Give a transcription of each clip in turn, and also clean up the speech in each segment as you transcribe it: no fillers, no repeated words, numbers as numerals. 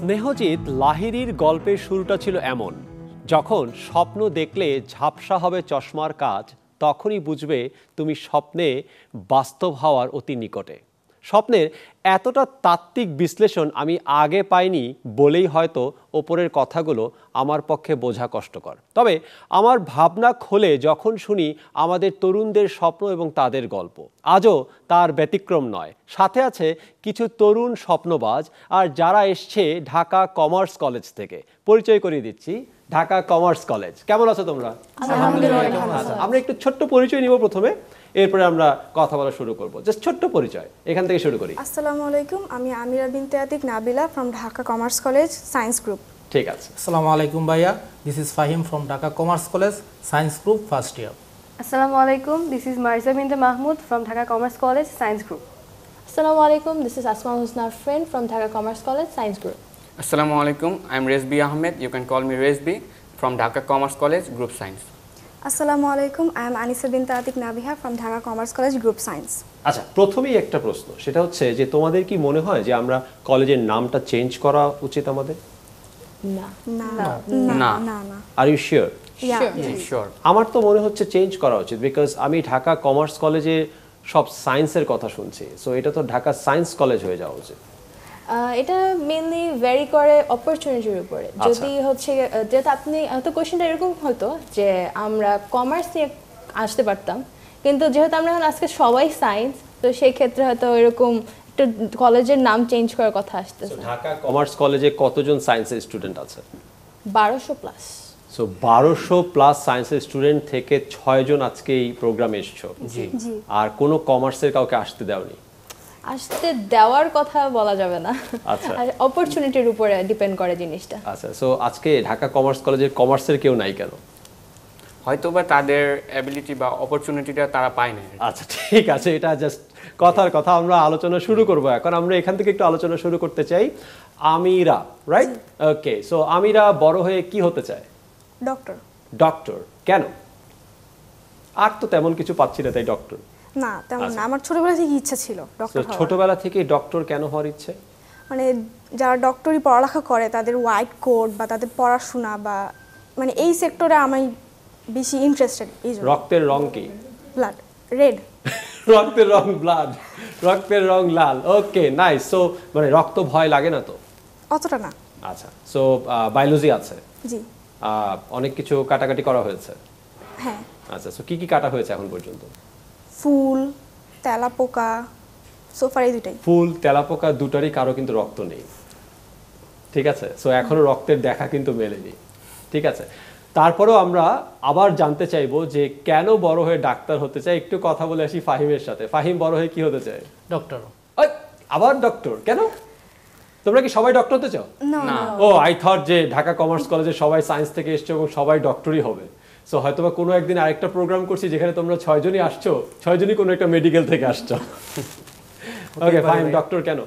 স্নেহজিৎ লাহিড়ীর গল্পের শুরুটা ছিল এমন, যখন স্বপ্ন দেখলে ঝাপসা হবে চশমার কাচ, তখনই বুঝবে তুমি স্বপ্নে বাস্তব হওয়ার অতি নিকটে। স্বপ্নের এতটা তাত্ত্বিক বিশ্লেষণ আমি আগে পাইনি বলেই হয়তো ওপরের কথাগুলো আমার পক্ষে বোঝা কষ্টকর। তবে আমার ভাবনা খোলে যখন শুনি আমাদের তরুণদের স্বপ্ন এবং তাদের গল্প। আজও তার ব্যতিক্রম নয়। সাথে আছে কিছু তরুণ স্বপ্নবাজ, আর যারা এসছে ঢাকা কমার্স কলেজ থেকে। পরিচয় করিয়ে দিচ্ছি, ঢাকা কমার্স কলেজ। কেমন আছো তোমরা? আচ্ছা, আমরা একটু ছোট্ট পরিচয় নিব প্রথমে, এরপরে আমরা কথা বলা শুরু করব। জাস্ট ছোট্ট পরিচয় এখান থেকে শুরু করি। আসসালামু আলাইকুম, আমি Amira Binte Atik Nabila from Dhaka commerce college science group. ঠিক আছে। আসসালামু আলাইকুম ভাইয়া, this is Fahim from Dhaka commerce college science group first year. Assalamu alaikum, this is Marza Binte Mahmood from Dhaka Commerce College Science Group. Assalamu alaikum, this is Asma Husna Friend from Dhaka Commerce College Science Group. Assalamu alaikum, I'm Rezbi Ahmed, you can call me Rezbi from Dhaka Commerce College Group Science. আসসালামু আলাইকুম, I am Anisa Binte Atik Nabiha from Dhaka commerce college group science. আচ্ছা, প্রথমেই একটা প্রশ্ন, সেটা হচ্ছে যে তোমাদের কি মনে হয় যে আমরা কলেজের নামটা চেঞ্জ করা উচিত আমাদের? না, না না। না না না। Are you sure? Sure. আমার তো মনে হচ্ছে চেঞ্জ করা উচিত, বিকজ আমি ঢাকা কমার্স কলেজে সব সায়েন্সের কথা শুনছি, সো এটা তো ঢাকা সায়েন্স কলেজ হয়ে যাওয়া উচিত। এটা মেইনলি ভ্যারি করে অপরচুনিটির উপরে। আচ্ছা। যদি হচ্ছে যেটা আপনি তো কোশ্চেনটা এরকম হতো যে আমরা কমার্স নিয়ে আসতে পারতাম, কিন্তু যেহেতু আমরা এখন আজকে সবাই সায়েন্স, তো সেই ক্ষেত্রে হয়তো এরকম একটু কলেজের নাম চেঞ্জ করার কথা আসতেছে। ঢাকা কমার্স কলেজে কতজন সায়েন্সের স্টুডেন্ট আছে? 1200 প্লাস। সো 1200 প্লাস সায়েন্সের স্টুডেন্ট থেকে 6 জন আজকে এই প্রোগ্রামে এসছো, জি। আর কোনো কমার্সের কাউকে আসতে দেওনি? আসতে দেওয়ার কথা বলা যাবে না, আচ্ছা। আর অপরচুনিটির উপরে ডিপেন্ড করে জিনিসটা। আচ্ছা, সো আজকে ঢাকা কমার্স কলেজের কমার্সের কেউ নাই কেন? হয়তো বা তাদের অ্যাবিলিটি বা অপরচুনিটিটা তারা পায় না। আচ্ছা, ঠিক আছে, এটা জাস্ট কথার কথা। আমরা আলোচনা শুরু করব এখন। আমরা এখান থেকে একটু আলোচনা শুরু করতে চাই। আমিরা, রাইট? ওকে, সো আমিরা বড় হয়ে কি হতে চায়? ডক্টর। ডক্টর। কেন? আর তো তেমন কিছু পাচ্ছি না, তাই ডক্টর? না তেমন না, আমার ছোটবেলা থেকে ইচ্ছা ছিল তো ডক্টর হওয়ার। ছোটবেলা থেকে ডক্টর কেন হওয়ার ইচ্ছে? মানে যারা ডক্টরি পড়ালেখা করে তাদের হোয়াইট কোট বা তাদের পড়াশোনা বা মানে এই সেক্টরে আমি বেশি ইন্টারেস্টেড। এই জন্য। রক্তের রং কি? Blood red. রক্তের রং ব্লাড, রক্তের রং লাল। ওকে, নাইস। সো মানে রক্ত ভয় লাগে না তো? অতটা না। আচ্ছা, সো বায়োলজি আছে? জি। অনেক কিছু কাটাকাটি করা হয়েছে? হ্যাঁ। আচ্ছা, সো কি কি কাটা হয়েছে এখন পর্যন্ত? ফুল, তেলাপোকা, সোফার, এই দুটাই। ফুল, তেলাপোকা দুটারই কারো কিন্তু রক্ত নেই, ঠিক আছে? সো এখনো রক্তের দেখা কিন্তু মেলেনি, ঠিক আছে? তারপরেও আমরা আবার জানতে চাইবো যে কেন বড় হয়ে ডাক্তার হতে চাই। একটু কথা বলে আসি ফাহিমের সাথে। ফাহিম বড় হয়ে কি হতে চায়? ডক্টর। ওই, আবার ডক্টর কেন? তোমরা কি সবাই ডক্টর হতে চাও? না। ও, আই থট যে ঢাকা কমার্স কলেজে সবাই সায়েন্স থেকে এসছো এবং সবাই ডক্টরই হবে। সো হয়তোবা কোনো একদিন আরেকটা প্রোগ্রাম করছি যেখানে তোমরা 6 জনই আসছো, 6 জনই কোনো একটা মেডিকেল থেকে আসছো। ওকে, ফাইন। ডক্টর কেন?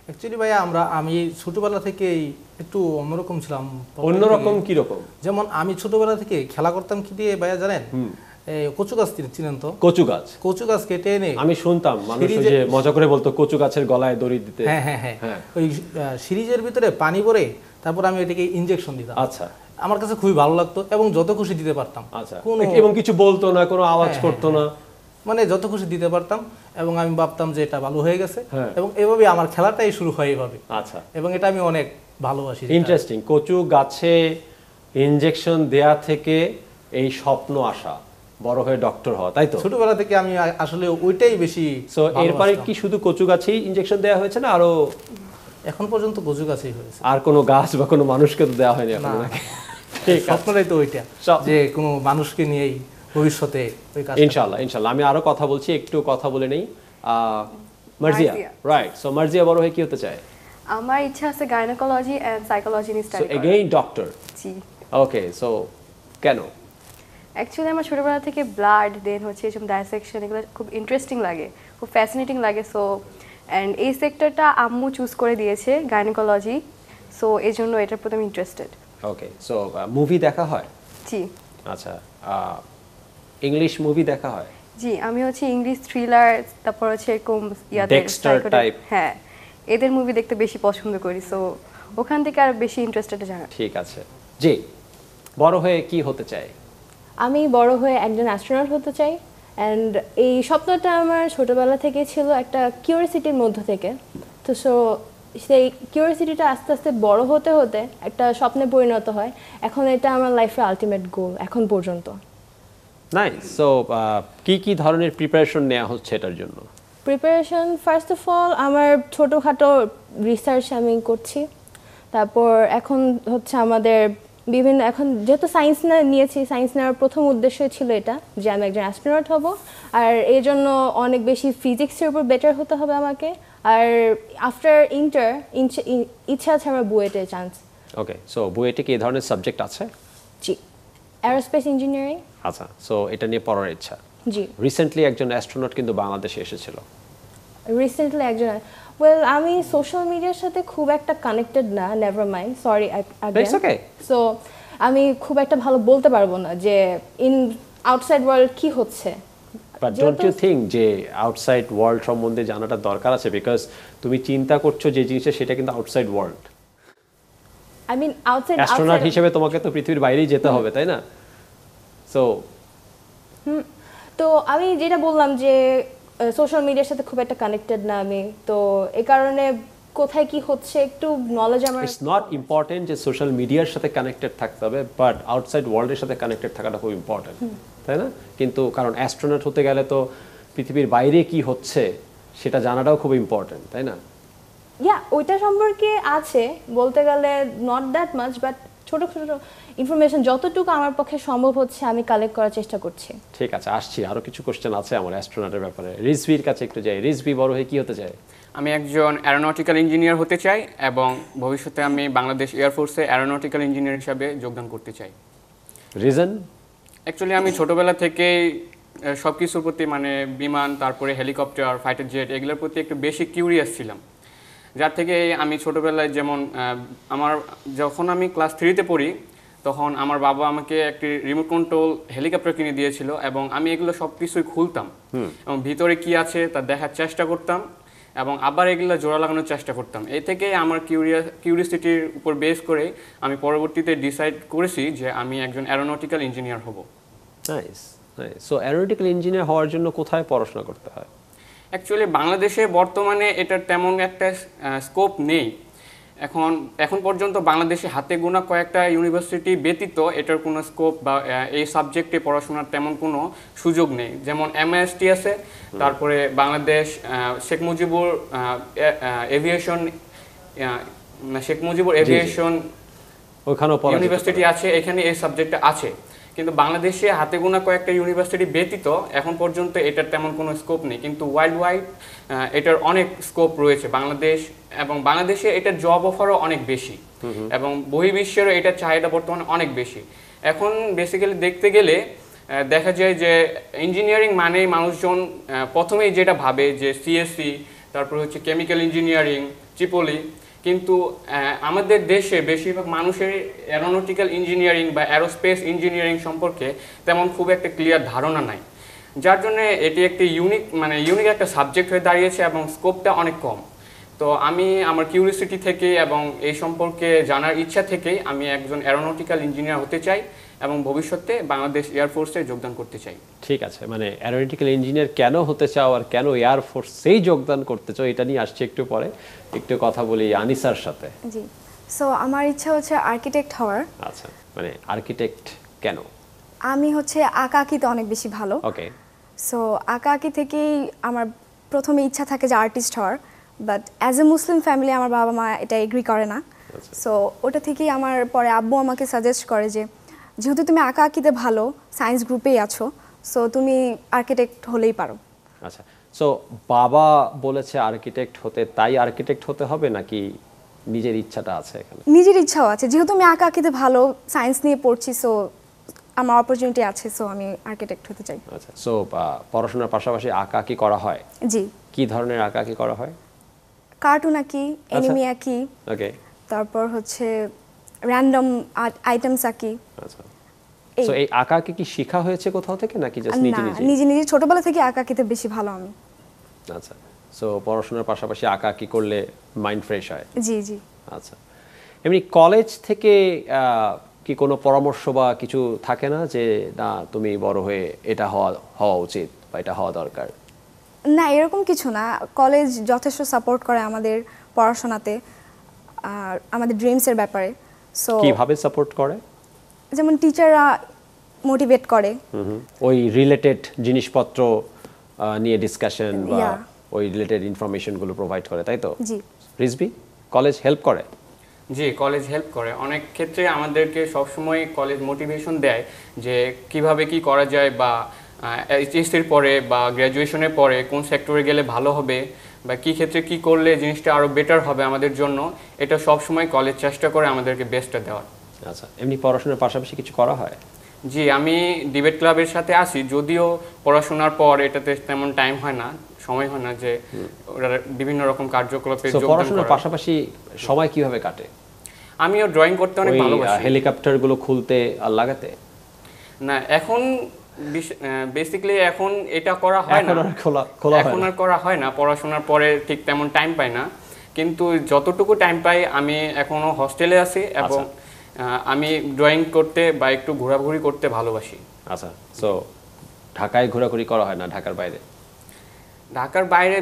অ্যাকচুয়ালি ভাইয়া আমি ছোটবেলা থেকেই একটু অন্যরকম ছিলাম। অন্যরকম কি রকম? যেমন আমি ছোটবেলা থেকে খেলা করতাম কি দিয়ে ভাইয়া জানেন? এই কচু গাছ চিনেন তো? কচু গাছ। কচু গাছ কেটে এনে আমি শুনতাম মানুষ ওই যে মজা করে বলতো কচু গাছের গলায় দড়ি দিতে। হ্যাঁ হ্যাঁ হ্যাঁ, ওই সিরিজের ভিতরে পানি ভরে তারপর আমি এটাকে ইনজেকশন দিতাম। আচ্ছা। আমার কাছে খুবই ভালো লাগতো এবং যত খুশি দিতে পারতাম। আচ্ছা, কোনো এবং কিছু বলতো না, কোনো আওয়াজ করতো না, মানে যত খুশি দিতে পারতাম এবং আমি ভাবতাম যে এটা ভালো হয়ে গেছে, হ্যাঁ। এবং এভাবে আমার খেলাটাই শুরু হয় এভাবে। আচ্ছা, এবং এটা আমি অনেক ভালোবাসি। ইন্টারেস্টিং। কচু গাছে ইনজেকশন দেয়া থেকে এই স্বপ্ন আসা, বড় হয়ে ডক্টর হওয়া, তাই তো? ছোটবেলা থেকে আমি আসলে ওইটাই বেশি। সো এরপরে কি শুধু কচু গাছেই ইনজেকশন দেওয়া হয়েছে না আরো? এখন পর্যন্ত কচু গাছেই হয়েছে। আর কোনো গাছ বা কোনো মানুষকে তো দেওয়া হয়নি এখন নাকি? ঠিক আছে, স্বপ্নটাই তো ওইটা, যে কোনো মানুষকে নিয়েই ভবিষ্যতে ওই কাজ। ইনশাআল্লাহ ইনশাআল্লাহ। আমি আরো কথা বলছি, একটু কথা বলে নেই। মার্জিয়া, রাইট? সো মার্জিয়া বড় হয়ে কি হতে চায়? আমার ইচ্ছা আছে গাইনোকোলজি এন্ড সাইকোলজি নিয়ে সো স্টাডি করা। Again doctor. জি। ওকে, সো কেন? অ্যাকচুয়ালি আমার ছোটবেলা থেকে ব্লাড দেন হচ্ছে এসব ডাইসেকশন এগুলো খুব ইন্টারেস্টিং লাগে, খুব ফ্যাসিনেটিং লাগে। সো অ্যান্ড এই সেক্টরটা আম্মু চুজ করে দিয়েছে গাইনোকোলজি, সো এই জন্য এটার প্রতি আমি ইন্টারেস্টেড। ওকে, সো মুভি দেখা হয়? জি। আচ্ছা, ইংলিশ মুভি দেখা হয়? জি, আমি হচ্ছে ইংলিশ থ্রিলার, তারপর হচ্ছে এরকম Dexter type? হ্যাঁ, এদের মুভি দেখতে বেশি পছন্দ করি। সো ওখান থেকে আর বেশি ইন্টারেস্টেড জানা। ঠিক আছে, জি, বড় হয়ে কি হতে চাই? আমি বড় হয়ে একজন অ্যাস্ট্রোনট হতে চাই, অ্যান্ড এই স্বপ্নটা আমার ছোটবেলা থেকে ছিল একটা কিউরিয়াসিটির মধ্য থেকে। তো সেই কিউরিয়াসিটিটা আস্তে আস্তে বড় হতে হতে একটা স্বপ্নে পরিণত হয়। এখন এটা আমার লাইফের আলটিমেট গোল এখন পর্যন্ত। নাইস। সো কি কি ধরনের প্রিপারেশন নেওয়া হচ্ছে এটার জন্য? প্রিপারেশন ফার্স্ট অফ অল আমার ছোটোখাটো রিসার্চ আমি করছি। তারপর এখন হচ্ছে আমাদের বিভিন্ন, এখন যেহেতু সায়েন্স নিয়েছি, সায়েন্স নেওয়ার প্রথম উদ্দেশ্য ছিল এটা যে আমি একজন অ্যাস্ট্রোনট হব, আর এই জন্য অনেক বেশি ফিজিক্সের উপর বেটার হতে হবে আমাকে। আর আফটার ইন্টার ইচ্ছা আছে আমার বুয়েটে চান্স। ওকে, সো বুয়েটে কি এই ধরনের সাবজেক্ট আছে? জি, অ্যারোস্পেস ইঞ্জিনিয়ারিং। আচ্ছা, সো এটা নিয়ে পড়ার ইচ্ছা। জি, রিসেন্টলি একজন অ্যাস্ট্রোনট কিন্তু বাংলাদেশে এসেছিল। রিসেন্টলি একজন, ওয়েল আমি সোশ্যাল মিডিয়ার সাথে খুব একটা কানেক্টেড না, never mind, sorry It's okay. So আমি খুব একটা ভালো বলতে পারবো না যে ইন আউটসাইড ওয়ার্ল্ড কি হচ্ছে। বাট ডোন্ট ইউ থিঙ্ক যে আউটসাইড ওয়ার্ল্ড সম্বন্ধে জানাটা দরকার আছে? বিকজ তুমি চিন্তা করছো যে জিনিসটা, সেটা কিন্তু outside world. I mean outside astronaut হিসেবে তোমাকে তো পৃথিবীর বাইরেই যেতে হবে, তাই না? সো তো আমি যেটা বললাম যে সোশ্যাল মিডিয়ার সাথে খুব একটা কানেক্টেড না আমি, তো এই কারণে কোথায় কি হচ্ছে একটু নলেজ আমার। ইটস নট ইম্পর্টেন্ট যে সোশ্যাল মিডিয়ার সাথে কানেক্টেড থাকতে হবে, বাট আউটসাইড ওয়ার্ল্ডের সাথে কানেক্টেড থাকাটা খুব ইম্পর্টেন্ট, তাই না? কিন্তু কারণ অ্যাস্ট্রোনট হতে গেলে তো পৃথিবীর বাইরে কি হচ্ছে সেটা জানাটাও খুব ইম্পর্টেন্ট, তাই না? ওইটা সম্পর্কে আছে বলতে গেলে নট দ্যাট মাচ, বাট ছোট ছোট ইনফরমেশন যতটুকু আমার পক্ষে সম্ভব হচ্ছে আমি কালেক্ট করার চেষ্টা করছি। ঠিক আছে, আসছি, আরো কিছু কোশ্চেন আছে আমার অ্যাস্ট্রোনটের ব্যাপারে। রিজভির কাছে একটু যাই। রিজভি বড় হয়ে কি হতে চায়? আমি একজন অ্যারোনটিক্যাল ইঞ্জিনিয়ার হতে চাই এবং ভবিষ্যতে আমি বাংলাদেশ এয়ারফোর্সে অ্যারোনটিক্যাল ইঞ্জিনিয়ার হিসাবে যোগদান করতে চাই। রিজন? অ্যাকচুয়ালি আমি ছোটোবেলা থেকেই সব কিছুর প্রতি, মানে বিমান, তারপরে হেলিকপ্টার, ফাইটার জেট, এগুলোর প্রতি একটু বেশি কিউরিয়াস ছিলাম। যার থেকে আমি ছোটোবেলায়, যেমন যখন আমি ক্লাস 3-তে পড়ি, তখন আমার বাবা আমাকে একটি রিমোট কন্ট্রোল হেলিকপ্টার কিনে দিয়েছিল এবং আমি এগুলো সব কিছুই খুলতাম এবং ভিতরে কি আছে তা দেখার চেষ্টা করতাম এবং আবার এগুলো জোড়া লাগানোর চেষ্টা করতাম। এই থেকে আমার কিউরিয়াসিটির উপর বেস করে আমি পরবর্তীতে ডিসাইড করেছি যে আমি একজন অ্যারোনটিক্যাল ইঞ্জিনিয়ার হব। Nice, nice. So aeronautical engineer হওয়ার জন্য কোথায় পড়াশোনা করতে হয়? অ্যাকচুয়ালি বাংলাদেশে বর্তমানে এটার তেমন একটা স্কোপ নেই। এখন পর্যন্ত বাংলাদেশে হাতে গোনা কয়েকটা ইউনিভার্সিটি ব্যতীত এটার কোনো স্কোপ বা এই সাবজেক্টে পড়াশোনার তেমন কোনো সুযোগ নেই। যেমন MIST আছে, তারপরে বাংলাদেশ শেখ মুজিবুর এভিয়েশন ইউনিভার্সিটি আছে, এখানে এই সাবজেক্টটা আছে। কিন্তু বাংলাদেশে হাতে গোনা কয়েকটা ইউনিভার্সিটি ব্যতীত এখন পর্যন্ত এটার তেমন কোনো স্কোপ নেই, কিন্তু ওয়ার্ল্ড ওয়াইড এটার অনেক স্কোপ রয়েছে এবং বাংলাদেশে এটার জব অফারও অনেক বেশি এবং বহির্বিশ্বেরও এটার চাহিদা বর্তমানে অনেক বেশি। এখন বেসিক্যালি দেখতে গেলে দেখা যায় যে ইঞ্জিনিয়ারিং মানেই মানুষজন প্রথমেই যেটা ভাবে যে CSE, তারপর হচ্ছে কেমিক্যাল ইঞ্জিনিয়ারিং, ট্রিপলি, কিন্তু আমাদের দেশে বেশিরভাগ মানুষের অ্যারোনটিক্যাল ইঞ্জিনিয়ারিং বা অ্যারোস্পেস ইঞ্জিনিয়ারিং সম্পর্কে তেমন খুব একটা ক্লিয়ার ধারণা নাই, যার জন্য এটি একটি ইউনিক একটা সাবজেক্ট হয়ে দাঁড়িয়েছে এবং স্কোপটা অনেক কম। তো আমি আমার কিউরিয়াসিটি থেকে এবং এই সম্পর্কে জানার ইচ্ছা থেকেই আমি একজন অ্যারোনটিক্যাল ইঞ্জিনিয়ার হতে চাই এবং ভবিষ্যতে বাংলাদেশ এয়ারফোর্সে যোগদান করতে চাই। ঠিক আছে, মানে অ্যারোনটিক্যাল ইঞ্জিনিয়ার কেন হতে চাও আর কেন এয়ারফোর্সেই যোগদান করতে চাও এটা নিয়ে আসছি একটু পরে। একটু কথা বলি আনিসার সাথে। জি, সো আমার ইচ্ছা হচ্ছে আর্কিটেক্ট হওয়ার। আচ্ছা, মানে আর্কিটেক্ট কেন? আমি হচ্ছে আঁকাআঁকিতে অনেক বেশি ভালো। ওকে। সো আঁকাআঁকি থেকেই আমার প্রথমে ইচ্ছা থাকে যে আর্টিস্ট হওয়ার, but as a Muslim family আমার বাবা মা এটা এগ্রি করে না। সো ওটা থেকেই আমার পরে আব্বু আমাকে সাজেস্ট করে যে যেহেতু তুমি আঁকাআঁকিতে ভালো, সায়েন্স গ্রুপেই আছো, সো তুমি আর্কিটেক্ট হলেই পারো। আচ্ছা, সো বাবা বলেছে আর্কিটেক্ট হতে, তাই আর্কিটেক্ট হতে হবে নাকি নিজের ইচ্ছাটা আছে এখানে? নিজের ইচ্ছাও আছে, যেহেতু আমি আঁকাআঁকিতে ভালো, সায়েন্স নিয়ে পড়ছি, সো আমার অপরচুনিটি আছে, সো আমি আর্কিটেক্ট হতে চাই। আচ্ছা, সো পড়াশোনার পাশাপাশি আঁকাআঁকি করা হয়? জি। কি ধরনের আঁকাআঁকি করা হয়? কার্টুন আঁকি, অ্যানিমে আঁকি, ওকে, তারপর হচ্ছে র্যান্ডম আইটেমস আঁকি। আচ্ছা, সো এই আঁকাআঁকি কি শেখা হয়েছে কোথাও থেকে নাকি জাস্ট নিজে না, নিজে? নিজে নিজে ছোটবেলা থেকে আঁকাআঁকিতে বেশি ভালো আমি। আচ্ছা, সো পড়াশোনার পাশাপাশি আঁকাআঁকি করলে মাইন্ড ফ্রেশ হয়? জি জি। আচ্ছা, এমনি কলেজ থেকে কি কোনো পরামর্শ বা কিছু থাকে না যে না তুমি বড় হয়ে এটা হওয়া উচিত বা এটা হওয়া দরকার? না, এরকম কিছু না। কলেজ যথেষ্ট সাপোর্ট করে আমাদের পড়াশোনাতে আর আমাদের ড্রিমসের ব্যাপারে। সো কিভাবে সাপোর্ট করে? যেমন টিচাররা মোটিভেট করে। ওই রিলেটেড জিনিসপত্র নিয়ে ডিসকাশন বা Yeah. ওই রিলেটেড ইনফরমেশনগুলো প্রোভাইড করে, তাই তো? জি। রিজবি, কলেজ হেল্প করে? জি, কলেজ হেল্প করে অনেক ক্ষেত্রে। আমাদেরকে সবসময় কলেজ মোটিভেশন দেয় যে কিভাবে কি করা যায়, বা এইচএসসির পরে বা গ্র্যাজুয়েশনের পরে কোন সেক্টরে গেলে ভালো হবে, বা কি ক্ষেত্রে কি করলে জিনিসটা আরও বেটার হবে আমাদের জন্য। এটা সবসময় কলেজ চেষ্টা করে আমাদেরকে বেস্টটা দেওয়ার। আচ্ছা, এমনি পড়াশোনার পাশাপাশি কিছু করা হয়? জি, আমি ডিবেট ক্লাবের সাথে আছি, যদিও পড়াশোনার পর এটাতে তেমন টাইম হয় না, সময় হয় না যে ওরা বিভিন্ন রকম কার্যকলাপে তো যোগদান পড়াশোনার করার। পাশাপাশি সময় কিভাবে কাটে? আমিও ড্রয়িং করতে অনেক ওই ভালোবাসি। হেলিকপ্টারগুলো খুলতে আর লাগাতে? না, এখন বেসিক্যালি এখন এটা করা হয় না, এখন আর খোলা হয় এখন না। আর করা হয় না। পড়াশোনার পরে ঠিক তেমন টাইম পাই না, কিন্তু যতটুকু টাইম পাই আমি এখনো হস্টেলে আছি এবং আমি ড্রয়িং করতে বা একটু ঘোরাঘুরি করতে ভালোবাসি। আচ্ছা, সো ঢাকায় ঘোরাঘুরি করা হয় না ঢাকার বাইরে? ঢাকার বাইরে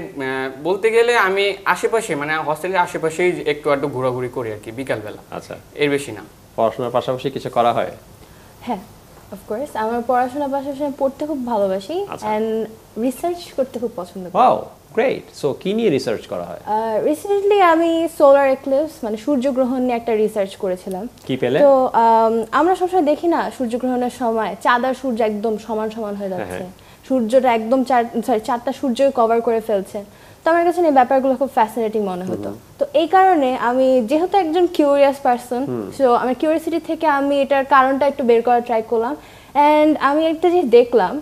বলতে গেলে আমি আশেপাশে, মানে হস্টেলের আশেপাশেই একটু আধটু ঘোরাঘুরি করি আর কি বিকালবেলা, আচ্ছা, এর বেশি না। পড়াশোনার পাশাপাশি কিছু করা হয়? হ্যাঁ, অফকোর্স আমার পড়াশোনার পাশাপাশি আমি পড়তে খুব ভালোবাসি আচ্ছা। অ্যান্ড রিসার্চ করতে খুব পছন্দ করি। Wow, great. সো কি নিয়ে রিসার্চ করা হয়? রিসেন্টলি আমি সোলার এক্লিপস মানে সূর্যগ্রহণ নিয়ে একটা রিসার্চ করেছিলাম। কি পেলে? তো আমরা সবসময় দেখি না সূর্যগ্রহণের সময় চাঁদ আর সূর্য একদম সমান সমান হয়ে যাচ্ছে, সূর্যটা একদম চারটা সূর্য কভার করে ফেলছে। তো আমার কাছে এই ব্যাপারগুলো খুব ফ্যাসিনেটিং মনে হতো। তো এই কারণে আমি যেহেতু একজন কিউরিয়াস পারসন, সো আমার কিউরিয়াসিটি থেকে আমি এটার কারণটা একটু বের করার ট্রাই করলাম। অ্যান্ড আমি একটা জিনিস দেখলাম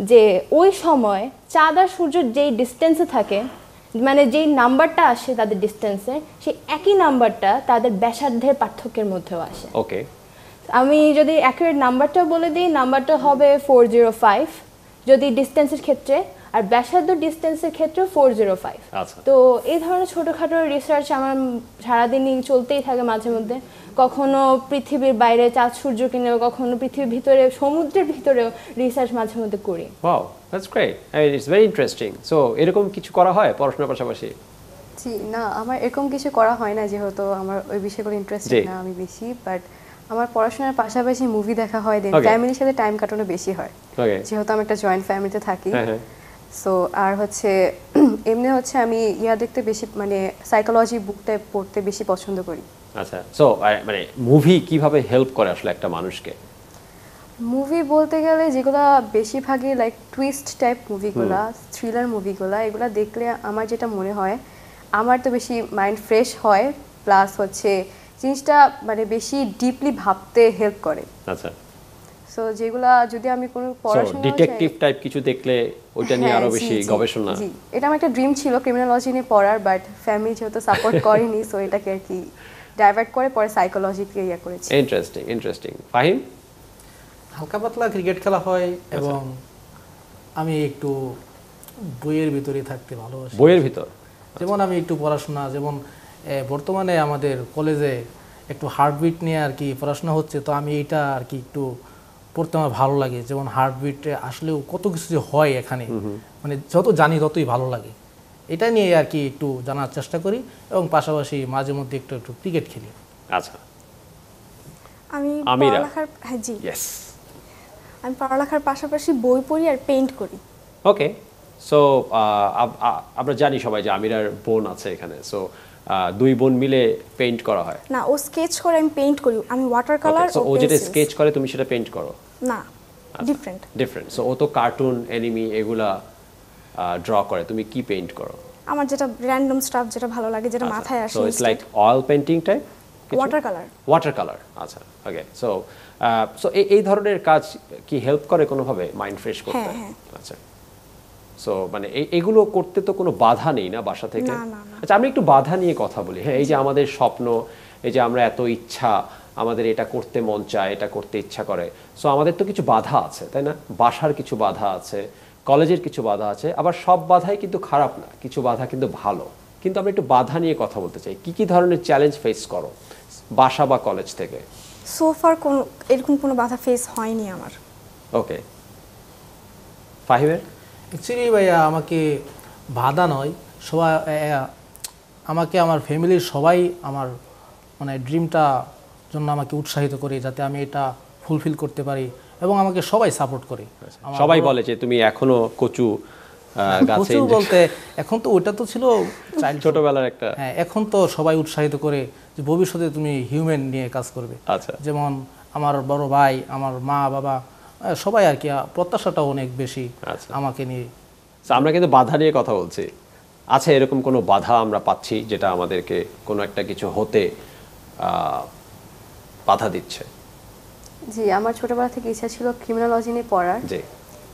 যে ওই সময় চাঁদ আর সূর্য যেই ডিস্টেন্সে থাকে, মানে যেই নাম্বারটা আসে তাদের ডিস্টেন্সে, সেই একই নাম্বারটা তাদের ব্যাসার্ধের পার্থক্যের মধ্যেও আসে। ওকে, আমি যদি অ্যাকুরেট নাম্বারটা বলে দিই, নাম্বারটা হবে 405 যদি ডিস্টেন্সের ক্ষেত্রে, আর ব্যাসার্ধ ডিস্টেন্সের ক্ষেত্রে 405। আচ্ছা। তো এই ধরনের ছোটোখাটো রিসার্চ আমার সারাদিনই চলতেই থাকে মাঝে মধ্যে। কখনো পৃথিবীর বাইরে চাঁদ সূর্যকে নিয়েও, কখনো পৃথিবীর ভিতরে সমুদ্রের ভিতরেও রিসার্চ মাঝে মধ্যে করি। Wow, that's great. I mean it's very interesting. So এরকম কিছু করা হয় পড়াশোনার পাশাপাশি? জি না, আমার এরকম কিছু করা হয় না, যেহেতু আমার ওই বিষয়গুলো ইন্টারেস্টেড জি। না আমি বেশি। বাট আমার পড়াশোনার পাশাপাশি মুভি দেখা হয়, দেন Okay. ফ্যামিলির সাথে টাইম কাটানো বেশি হয়, ওকে, যেহেতু আমি একটা জয়েন্ট ফ্যামিলিতে থাকি। হ্যাঁ হ্যাঁ, সো আর হচ্ছে এমনি হচ্ছে আমি দেখতে বেশি, মানে সাইকোলজি বুকটা পড়তে বেশি পছন্দ করি। আচ্ছা। সো মানে মুভি কিভাবে হেল্প করে আসলে একটা মানুষকে? মুভি বলতে গেলে যেগুলো বেশিরভাগই লাইক টুইস্ট টাইপ মুভিগুলা, থ্রিলার মুভিগুলা, এগুলো দেখলে আমার যেটা মনে হয়, আমার তো বেশি মাইন্ড ফ্রেশ হয়, প্লাস হচ্ছে জিনিসটা মানে বেশি ডিপলি ভাবতে হেল্প করে। আচ্ছা, সো যেগুলা যদি আমি কোনো সো পড়াশোনা ডিটেকটিভ টাইপ কিছু দেখলে ওইটা নিয়ে আরো বেশি গবেষণা? জি, এটা আমার একটা ড্রিম ছিল ক্রিমিনোলজি নিয়ে পড়ার, বাট ফ্যামিলি যেহেতু সাপোর্ট করেনি, সো এটাকে আর কি ডাইভার্ট করে পরে সাইকোলজিতে ইয়ে করেছি। Interesting, interesting. ফাহিম? হালকা পাতলা ক্রিকেট খেলা হয় এবং আমি একটু বইয়ের ভিতরে থাকতে ভালোবাসি। বইয়ের ভিতর? যেমন আমি একটু পড়াশোনা, যেমন বর্তমানে আমাদের কলেজে একটু হার্টবিট নিয়ে আর কি পড়াশোনা হচ্ছে, তো আমি এটা আর কি একটু পড়তে আমার ভালো লাগে। যেমন হার্টবিটে আসলেও কত কিছু যে হয় এখানে, মানে যত জানি ততই ভালো লাগে। এটা নিয়ে আর কি একটু জানার চেষ্টা করি এবং পাশাপাশি মাঝে মধ্যে একটু একটু ক্রিকেট খেলি। আচ্ছা, আমি আমিরা? পড়ালেখার, হ্যাঁ জি, ইয়েস। আমি পড়ালেখার পাশাপাশি বই পড়ি আর পেইন্ট করি। ওকে, সো আমরা জানি সবাই যে আমিরার বোন আছে এখানে। সো দুই বোন মিলে পেইন্ট করা হয়? না, ও স্কেচ করে, আমি পেইন্ট করি। আমি ওয়াটার কালার, সো ও যেটা স্কেচ করে তুমি সেটা পেইন্ট করো? না, ডিফারেন্ট। ডিফারেন্ট। সো ও তো কার্টুন, অ্যানিমি এগুলা ড্র করে, তুমি কি পেইন্ট করো? আমার যেটা র্যান্ডম স্টাফ যেটা ভালো লাগে, যেটা মাথায় আসে। So it's like oil painting type? Water colour. Water colour, আচ্ছা। ওকে, সো সো এই ধরনের কাজ কি হেল্প করে কোনোভাবে মাইন্ড ফ্রেশ করতে? হ্যাঁ। আচ্ছা, সো মানে এগুলো করতে তো কোনো বাধা নেই না বাসা থেকে? না, না, না। আচ্ছা, আমরা একটু বাধা নিয়ে কথা বলি। হ্যাঁ, এই যে আমাদের স্বপ্ন, এই যে আমরা এত ইচ্ছা, আমাদের এটা করতে মন চায়, এটা করতে ইচ্ছা করে, সো আমাদের তো কিছু বাধা আছে, তাই না? বাসার কিছু বাধা আছে, কলেজের কিছু বাধা আছে, আবার সব বাধাই কিন্তু খারাপ না, কিছু বাধা কিন্তু ভালো। কিন্তু আমরা একটু বাধা নিয়ে কথা বলতে চাই। কি কি ধরনের চ্যালেঞ্জ ফেস করো বাসা বা কলেজ থেকে? সোফার কোনো এরকম কোনো বাধা ফেস হয়নি আমার। ওকে, ফাহিমের? অ্যাকচুয়ালি ভাইয়া আমাকে বাধা নয়, সবাই আমাকে আমার ফ্যামিলির সবাই আমার মানে ড্রিমটা জন্য আমাকে উৎসাহিত করে যাতে আমি এটা ফুলফিল করতে পারি, এবং আমাকে সবাই সাপোর্ট করে। সবাই বলে যে তুমি এখনো কচু গাছে প্রচুর বলতে এখন তো ওটা তো ছিল ছোটবেলার একটা। হ্যাঁ, এখন তো সবাই উৎসাহিত করে যে ভবিষ্যতে তুমি হিউম্যান নিয়ে কাজ করবে। আচ্ছা, যেমন আমার বড় ভাই, আমার মা বাবা, সবাই আর কি প্রত্যাশাটা অনেক বেশি আমাকে নিয়ে। আমরা কিন্তু বাধা নিয়ে কথা বলছি। আচ্ছা, এরকম কোনো বাধা আমরা পাচ্ছি যেটা আমাদেরকে কোনো একটা কিছু হতে বাধা দিচ্ছে? জি, আমার ছোটবেলা থেকে ইচ্ছা ছিল ক্রিমিনোলজি নিয়ে পড়ার, জি,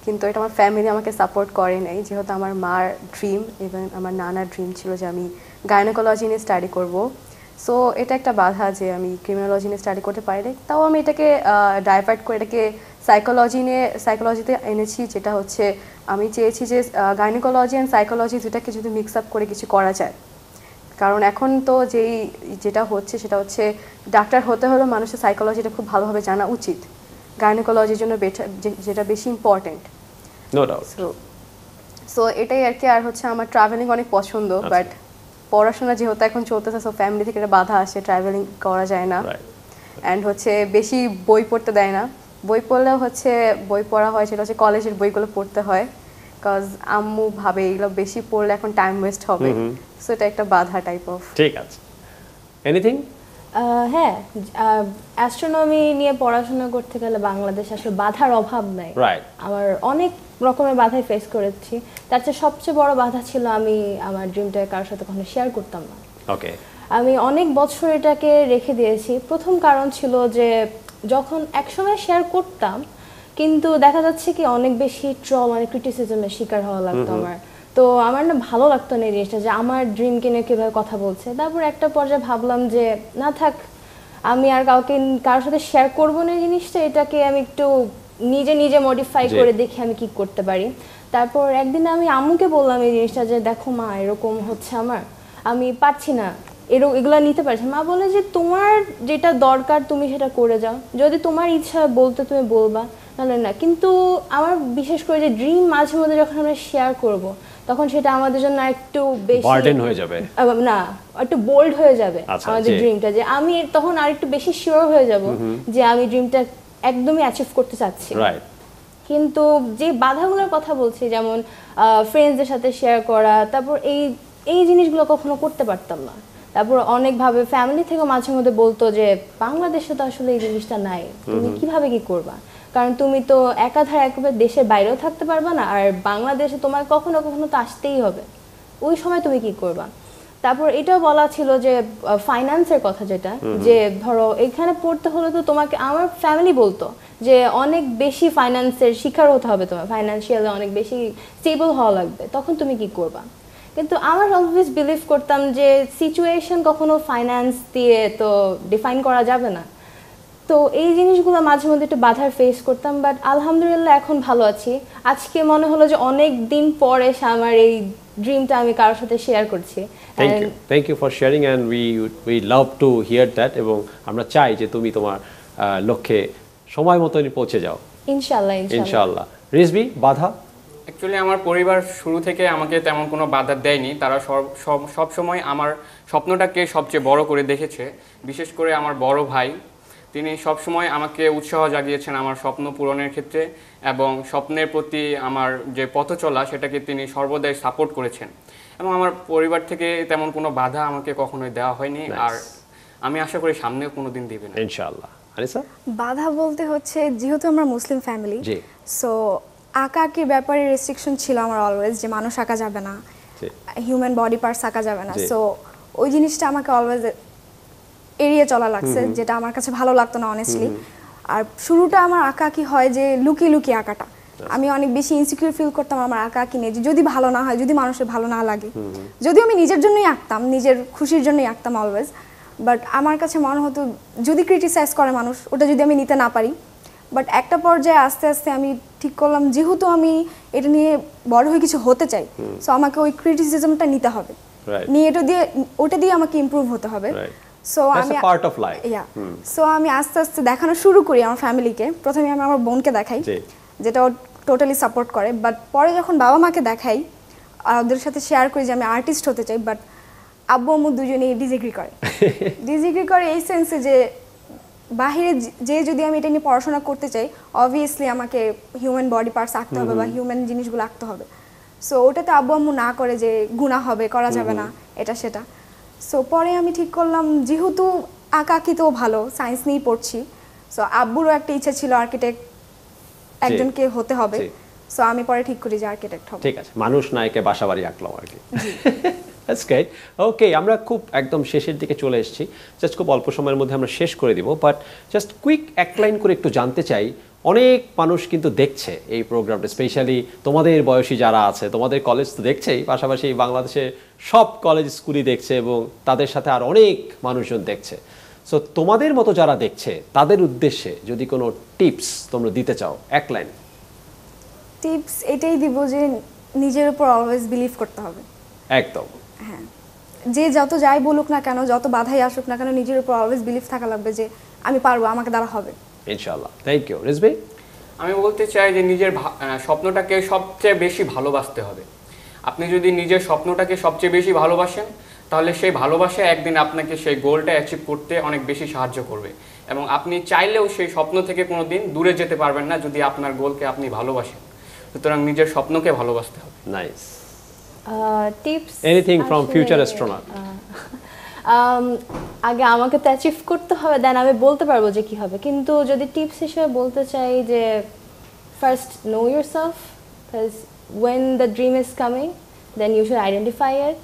কিন্তু এটা আমার ফ্যামিলি আমাকে সাপোর্ট করে নাই, যেহেতু আমার মার ড্রিম এবং আমার নানার ড্রিম ছিল যে আমি গাইনোকোলজি নিয়ে স্টাডি করব। সো এটা একটা বাধা যে আমি ক্রিমিনোলজি নিয়ে স্টাডি করতে পারি। তাও আমি এটাকে ডাইভার্ট করে এটাকে সাইকোলজিতে এনেছি, যেটা হচ্ছে আমি চেয়েছি যে গাইনোকোলজি অ্যান্ড সাইকোলজি দুটাকে যদি মিক্স আপ করে কিছু করা যায়। কারণ এখন তো যেটা হচ্ছে সেটা হচ্ছে ডাক্তার হতে হলে মানুষের সাইকোলজিটা খুব ভালোভাবে জানা উচিত, গাইনোকোলজির জন্য যেটা বেশি ইম্পর্টেন্ট। No doubt. সো এটাই আর কি। আর হচ্ছে আমার ট্রাভেলিং অনেক পছন্দ, বাট পড়াশোনা যেহেতু এখন চলতেছে, সো ফ্যামিলি থেকে একটা বাধা আসে, ট্রাভেলিং করা যায় না। অ্যান্ড হচ্ছে বেশি বই পড়তে দেয় না। বই পড়লেও হচ্ছে বই পড়া হয় সেটা হচ্ছে কলেজের বইগুলো পড়তে হয়, বিকজ আম্মু ভাবে এগুলো বেশি পড়লে এখন টাইম ওয়েস্ট হবে। সো এটা একটা বাধা টাইপ অফ। ঠিক আছে, এনিথিং? হ্যাঁ, অ্যাস্ট্রোনমি নিয়ে পড়াশোনা করতে গেলে বাংলাদেশ আসলে বাধার অভাব নাই। আমার অনেক রকমের বাধাই ফেস করেছি, তার চেয়ে সবচেয়ে বড় বাধা ছিল আমি আমার ড্রিমটা কারোর সাথে কখনো শেয়ার করতাম না। ওকে, আমি অনেক বছর এটাকে রেখে দিয়েছি। প্রথম কারণ ছিল যে যখন একসময় শেয়ার করতাম, কিন্তু দেখা যাচ্ছে কি অনেক বেশি ট্রল, অনেক ক্রিটিসিজমের শিকার হওয়া লাগতো আমার। তো আমার না ভালো লাগতো না এই জিনিসটা যে আমার ড্রিমকে নিয়ে কীভাবে কথা বলছে। তারপর একটা পর্যায়ে ভাবলাম যে না থাক, আমি আর কারোর সাথে শেয়ার করবো না এই জিনিসটা, এটাকে আমি একটু নিজে মডিফাই করে দেখি আমি কি করতে পারি। তারপর একদিন আমি আম্মুকে বললাম এই জিনিসটা যে দেখো মা, এরকম হচ্ছে আমার, আমি পারছি না, এগুলো নিতে পারছি। মা বলে যে তোমার যেটা দরকার তুমি সেটা করে যাও, যদি তোমার ইচ্ছা বলতে তুমি বলবা, নাহলে না। কিন্তু আমার বিশেষ করে যে ড্রিম মাঝে মধ্যে যখন আমরা শেয়ার করব, তখন সেটা আমাদের জন্য একটু বেশি বার্ডেন হয়ে যাবে, না একটু বোল্ড হয়ে যাবে আমাদের ড্রিমটা, যে আমি তখন আর একটু বেশি শিওর হয়ে যাব যে আমি ড্রিমটা একদমই অ্যাচিভ করতে চাচ্ছি। কিন্তু যে বাধাগুলোর কথা বলছি, যেমন ফ্রেন্ডসদের সাথে শেয়ার করা, তারপর এই জিনিসগুলো কখনো করতে পারতাম না। তারপর অনেকভাবে ফ্যামিলি থেকে মাঝে মধ্যে বলতো যে বাংলাদেশে তো আসলে এই জিনিসটা নাই, তুমি কিভাবে কি করবা, কারণ তুমি তো একাধারে একেবারে দেশের বাইরেও থাকতে পারবা না, আর বাংলাদেশে তোমার কখনো কখনো তো আসতেই হবে, ওই সময় তুমি কি করবা। তারপর এটাও বলা ছিল যে ফাইন্যান্সের কথা, যেটা যে ধরো এখানে পড়তে হলে তো তোমাকে, আমার ফ্যামিলি বলতো যে অনেক বেশি ফাইন্যান্সের শিকার হতে হবে, তোমার ফাইন্যান্সিয়ালি অনেক বেশি স্টেবল হওয়া লাগবে, তখন তুমি কি করবা। কিন্তু আমার অলওয়েজ বিলিভ করতাম যে সিচুয়েশন কখনো ফাইন্যান্স দিয়ে তো ডিফাইন করা যাবে না। তো এই জিনিসগুলো মাঝে মধ্যে একটু বাধার ফেস করতাম, বাট আলহামদুলিল্লাহ এখন ভালো আছি। আজকে মনে হলো যে অনেক দিন পরে আমার এই ড্রিমটা আমি কারোর সাথে শেয়ার করছি। Thank you for sharing and we love to hear that, এবং আমরা চাই যে তুমি তোমার লক্ষ্যে সময় মতনই পৌঁছে যাও ইনশাআল্লাহ। ইনশাআল্লাহ। রিজভি, বাধা? অ্যাকচুয়ালি আমার পরিবার শুরু থেকে আমাকে তেমন কোনো বাধা দেয়নি। তারা সব সময় আমার স্বপ্নটাকে সবচেয়ে বড় করে দেখেছে। বিশেষ করে আমার বড় ভাই, তিনি সব সময় আমাকে উৎসাহ জাগিয়েছেন আমার স্বপ্ন পূরণের ক্ষেত্রে, এবং স্বপ্নের প্রতি আমার যে পথ চলা সেটাকে তিনি সর্বদাই সাপোর্ট করেছেন। এবং আমার পরিবার থেকে তেমন কোনো বাধা আমাকে কখনোই দেওয়া হয়নি, আর আমি আশা করি সামনেও কোনোদিন দিবে না ইনশাআল্লাহ। আনিসা? বাধা বলতে হচ্ছে যেহেতু আমরা মুসলিম ফ্যামিলি, সো আঁকাআঁকির ব্যাপারে রেস্ট্রিকশন ছিল আমার অলওয়েজ, যে মানুষ আঁকা যাবে না, হিউম্যান বডি পার্টস আঁকা যাবে না। সো ওই জিনিসটা আমাকে অলওয়েজ এড়িয়ে চলা লাগছে, যেটা আমার কাছে ভালো লাগতো না অনেস্টলি। আর শুরুটা আমার আঁকাআঁকি হয় যে লুকিয়ে লুকিয়ে আঁকাটা, আমি অনেক বেশি ইনসিকিউর ফিল করতাম আমার আঁকাআঁকি নিয়ে, যে যদি ভালো না হয়, যদি মানুষের ভালো না লাগে। যদিও আমি নিজের জন্যই আঁকতাম, নিজের খুশির জন্যই আঁকতাম অলওয়েজ, বাট আমার কাছে মনে হতো যদি ক্রিটিসাইজ করে মানুষ, ওটা যদি আমি নিতে না পারি। বাট একটা পর্যায়ে আস্তে আস্তে আমি ঠিক করলাম, যেহেতু আমি এটা নিয়ে বড় হয়ে কিছু হতে চাই, সো আমাকে ওই ক্রিটিসিজমটা নিতে হবে, নিয়ে ওটা দিয়ে আমাকে ইমপ্রুভ হতে হবে। সো দ্যাটস আমি আ পার্ট অফ লাইফ। সো আমি আস্তে আস্তে দেখানো শুরু করি আমার ফ্যামিলিকে। প্রথমে আমি আমার বোনকে দেখাই, জি। যেটা ও টোটালি সাপোর্ট করে, বাট পরে যখন বাবা মাকে দেখাই আর ওদের সাথে শেয়ার করি যে আমি আর্টিস্ট হতে চাই, বাট আব্বু আম্মু দুজনেই ডিসএগ্রি করে। ডিসএগ্রি করে এই সেন্সে যে বাহিরে যে যদি আমি এটা নিয়ে পড়াশোনা করতে চাই, অবভিয়াসলি আমাকে হিউম্যান বডি পার্টস আঁকতে হবে বা হিউম্যান জিনিসগুলো আঁকতে হবে। সো ওটাতে আব্বু আম্মু না করে যে গুণা হবে, করা যাবে না, এটা সেটা। সো পরে আমি ঠিক করলাম যেহেতু আঁকাআঁকি তো ভালো, সায়েন্স নিয়েই পড়ছি, সো আব্বুরও একটা ইচ্ছা ছিল আর্কিটেক্ট একজনকে হতে হবে। সো আমি পরে ঠিক করি যে আর্কিটেক্ট হব। ঠিক আছে, মানুষ নায়কে বাসাবাড়ি আঁকলাম আর কি। That's great. ওকে, আমরা খুব একদম শেষের দিকে চলে এসেছি, জাস্ট খুব অল্প সময়ের মধ্যে আমরা শেষ করে দিব, বাট জাস্ট কুইক এক লাইন করে একটু জানতে চাই, অনেক মানুষ কিন্তু দেখছে এই প্রোগ্রামটা, স্পেশালি তোমাদের বয়সী যারা আছে, তোমাদের কলেজ তো দেখছেই, পাশাপাশি বাংলাদেশে সব কলেজ স্কুলই দেখছে এবং তাদের সাথে আর অনেক মানুষজন দেখছে। সো তোমাদের মতো যারা দেখছে তাদের উদ্দেশ্যে যদি কোনো টিপস তোমরা দিতে চাও এক লাইন। টিপস এটাই দিব যে নিজের উপর অলওয়েজ বিলিভ করতে হবে। একদম। হ্যাঁ, যে যত যাই বলুক না কেন, যত বাধাই আসুক না কেন, নিজের উপর অলওয়েজ বিলিভ থাকা লাগবে যে আমি পারবো, আমাকে দ্বারা হবে। ইনশাআল্লাহ। Thank you. রিজভি? আমি বলতে চাই যে নিজের স্বপ্নটাকে সবচেয়ে বেশি ভালোবাসতে হবে। আপনি যদি নিজের স্বপ্নটাকে সবচেয়ে বেশি ভালোবাসেন, তাহলে সেই ভালোবাসা একদিন আপনাকে সেই গোলটা অ্যাচিভ করতে অনেক বেশি সাহায্য করবে, এবং আপনি চাইলেও সেই স্বপ্ন থেকে কোনো দিন দূরে যেতে পারবেন না যদি আপনার গোলকে আপনি ভালোবাসেন। সুতরাং নিজের স্বপ্নকে ভালোবাসতে হবে। Nice. Tips anything from future astronaut? আগে আমাকে তো অ্যাচিভ করতে হবে, দেন আমি বলতে পারবো যে কি হবে। কিন্তু যদি টিপস হিসেবে বলতে চাই যে first know yourself, because when the dream is coming then you should identify it,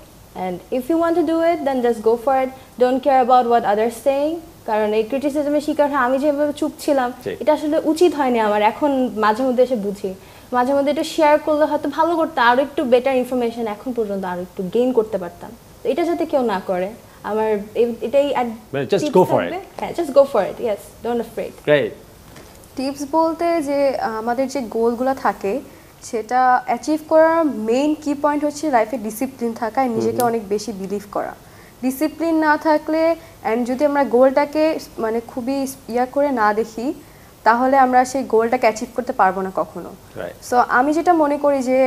and if you want to do it then just go for it, don't care about what others saying, কারণ এই ক্রিটিসিজমের শিকার হয় আমি যেভাবে চুপ ছিলাম, এটা আসলে উচিত হয়নি আমার। এখন মাঝে মধ্যে এসে বুঝি, মাঝে মধ্যে একটু শেয়ার করলে হয়তো ভালো করতে, আরও একটু বেটার ইনফরমেশন এখন পর্যন্ত আরও একটু গেইন করতে পারতাম। তো এটা যাতে কেউ না করে, আমার এটাই just go for it. হ্যাঁ, just go for it, yes, don't afraid. Great. Tips বলতে যে আমাদের যে গোলগুলো থাকে সেটা অ্যাচিভ করার মেইন কি পয়েন্ট হচ্ছে লাইফে ডিসিপ্লিন থাকা, নিজেকে অনেক বেশি বিলিভ করা। ডিসিপ্লিন না থাকলে অ্যান্ড যদি আমরা গোলটাকে মানে খুবই করে না দেখি, তাহলে আমরা সেই গোলটাকে অ্যাচিভ করতে পারবো না কখনো। সো আমি যেটা মনে করি যে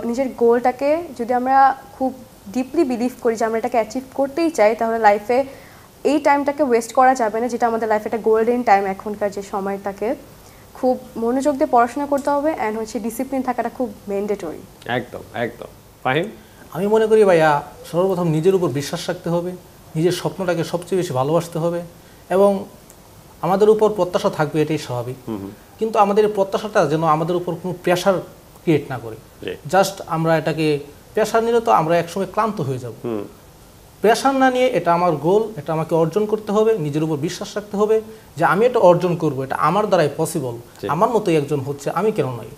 নিজের গোলটাকে যদি আমরা খুব ডিপলি বিলিভ করি যে আমরা এটাকে অ্যাচিভ করতেই চাই, তাহলে লাইফে এই টাইমটাকে ওয়েস্ট করা যাবে না, যেটা আমাদের লাইফে একটা গোল্ডেন টাইম এখনকার যে সময়টাকে খুব মনোযোগ দিয়ে পড়াশোনা করতে হবে, অ্যান্ড হচ্ছে ডিসিপ্লিন থাকাটা খুব ম্যান্ডেটরি। একদম একদম। ফাহিম? আমি মনে করি ভাইয়া সর্বপ্রথম নিজের উপর বিশ্বাস রাখতে হবে, নিজের স্বপ্নটাকে সবচেয়ে বেশি ভালোবাসতে হবে, এবং আমাদের উপর প্রত্যাশা থাকবে, এটাই স্বাভাবিক। কিন্তু আমাদের এই প্রত্যাশাটা যেন আমাদের উপর কোনো প্রেশার ক্রিয়েট না করে। জাস্ট আমরা এটাকে প্রেশার নিলে তো আমরা একসময় ক্লান্ত হয়ে যাব। প্রেশার না নিয়ে এটা আমার গোল, এটা আমাকে অর্জন করতে হবে, নিজের উপর বিশ্বাস রাখতে হবে যে আমি এটা অর্জন করব, এটা আমার দ্বারাই পসিবল, আমার মতোই একজন হচ্ছে, আমি কেন নই,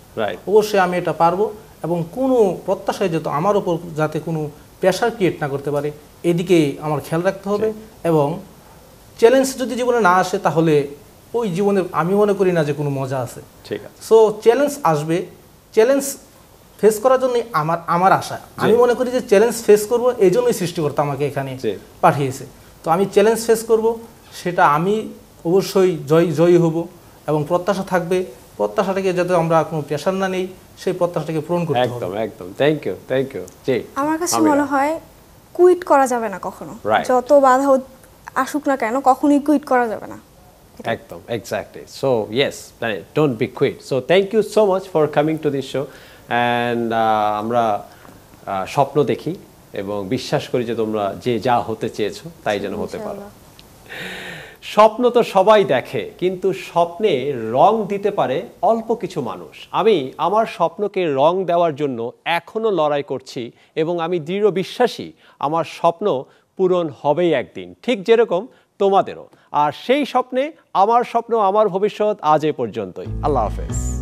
অবশ্যই আমি এটা পারবো। এবং কোনো প্রত্যাশায় যেহেতু আমার উপর যাতে কোনো প্রেশার ক্রিয়েট না করতে পারে, এদিকে আমার খেয়াল রাখতে হবে। এবং চ্যালেঞ্জ যদি জীবনে না আসে, তাহলে ওই জীবনে আমি মনে করি না যে কোনো মজা আছে। ঠিক আছে। সো চ্যালেঞ্জ আসবে, চ্যালেঞ্জ ফেস করার জন্য আমার আশা, আমি মনে করি যে চ্যালেঞ্জ ফেস করব, এই জন্যই সৃষ্টিকর্তা আমাকে এখানে পাঠিয়েছে। তো আমি চ্যালেঞ্জ ফেস করব, সেটা আমি অবশ্যই জয়ী হব, এবং প্রত্যাশা থাকবে, প্রত্যাশাটাকে যাতে আমরা কোনো প্রেশার না নেই, সেই প্রত্যাশাটাকে পূরণ করতে হবে। একদম একদম। Thank you, thank you. জি, আমার কাছে মনে হয় কুইট করা যাবে না কখনো, যত বাধা আসুক না কেন, কখনোই কুইট করা যাবে না। একদম, exactly. So yes, don't be quiet. So thank you so much for coming to this show. And আমরা স্বপ্ন দেখি এবং বিশ্বাস করি যে তোমরা যে যা হতে চেয়েছো তাই যেন হতে পারো। স্বপ্ন তো সবাই দেখে, কিন্তু স্বপ্নে রং দিতে পারে অল্প কিছু মানুষ। আমি আমার স্বপ্নকে রং দেওয়ার জন্য এখনো লড়াই করছি, এবং আমি দৃঢ় বিশ্বাসী আমার স্বপ্ন পূরণ হবেই একদিন, ঠিক যেরকম তোমাদেরও। আর সেই স্বপ্নে আমার স্বপ্ন, আমার ভবিষ্যৎ। আজ এ পর্যন্তই। আল্লাহ হাফেজ।